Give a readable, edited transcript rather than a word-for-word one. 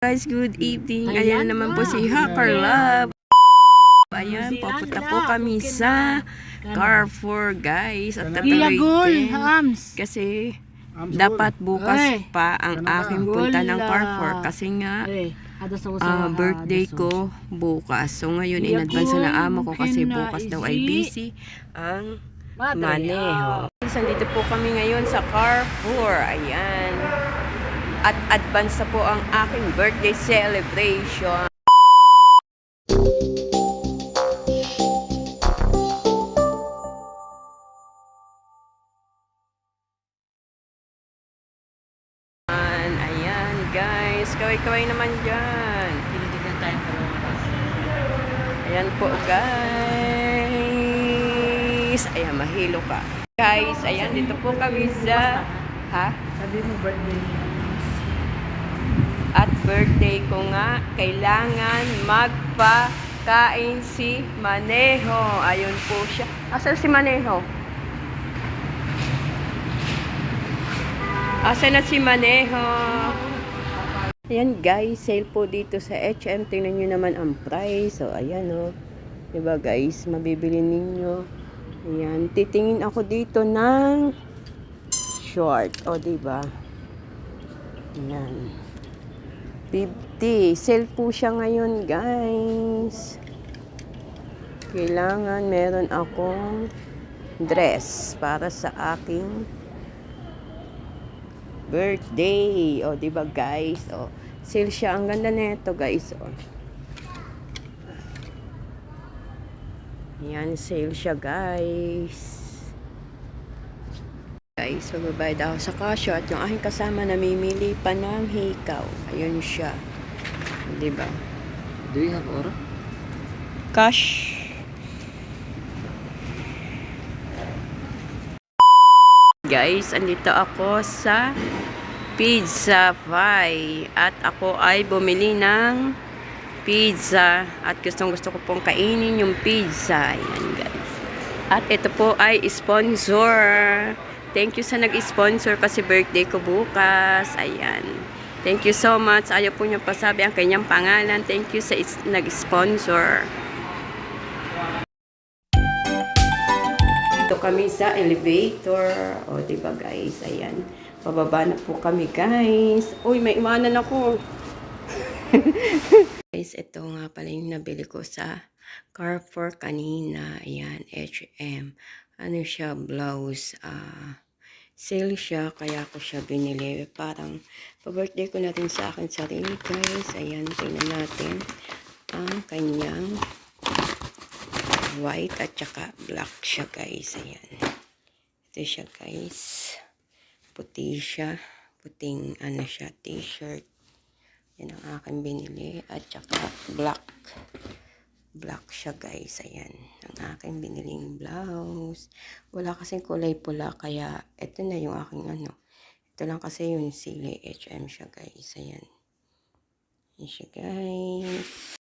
Guys, good evening. Ayan na naman po si Hacker Love. Ayan, papunta po kami sa Carrefour, guys. At tatawid kasi dapat bukas pa ang aking punta ng Carrefour kasi nga birthday ko bukas. So ngayon in advance na amo ko kasi bukas daw ay busy ang maneho. Dito po kami ngayon sa Carrefour. Ayan. At advance na po ang aking birthday celebration. Ayan guys, kaway-kaway naman dyan. Ayan po guys. Ayan, mahilo ka. Guys, ayan, dito po kami sa Sabi mo birthday. At birthday ko nga, kailangan magpakain si Maneho. Ayun po siya. Asan si Maneho? Asan na si Maneho? Ayan guys, sale po dito sa H&M. Tingnan nyo naman ang price. So, ayan o. Diba guys, mabibili ninyo. Ayan, titingin ako dito ng short. O, diba? Ayan. 50. Sale po siya ngayon, guys. Kailangan meron akong dress para sa aking birthday. O, diba, guys? O, sale siya. Ang ganda nito, guys. O. Yan, sale siya, guys. Guys, magbabayad ako sa kasyo at yung aking kasama namimili pa ng hikaw. Ayun siya. Diba? Do you have oro? Cash. Guys, andito ako sa Pizza Pie. At ako ay bumili ng pizza. At gusto ko pong kainin yung pizza. Ayan guys. At ito po ay sponsor. Thank you sa nag-sponsor kasi birthday ko bukas. Ayan. Thank you so much. Ayaw po niyo pasabi ang kanyang pangalan. Thank you sa nag-sponsor. Dito kami sa elevator. O, diba guys? Ayan. Pababa na po kami guys. Uy, may iwanan ako. Guys, ito nga pala yung nabili ko sa Carrefour kanina. Ayan, H&M. Ano siya, blouse. Sale siya, kaya ko siya binili. Parang, pa-birthday ko natin sa akin sarili, guys. Ayan, tingnan natin ang kanyang white at saka black siya, guys. Ayan. Ito siya, guys. Puti siya. Puting, ano siya, t-shirt. Yan ang aking binili. At saka black. Black siya guys. Ayan. Ang aking biniling blouse. Wala kasing kulay pula. Kaya ito na yung aking ano. Ito lang kasi yung sili. H&M siya guys. Ayan. Ayan siya guys.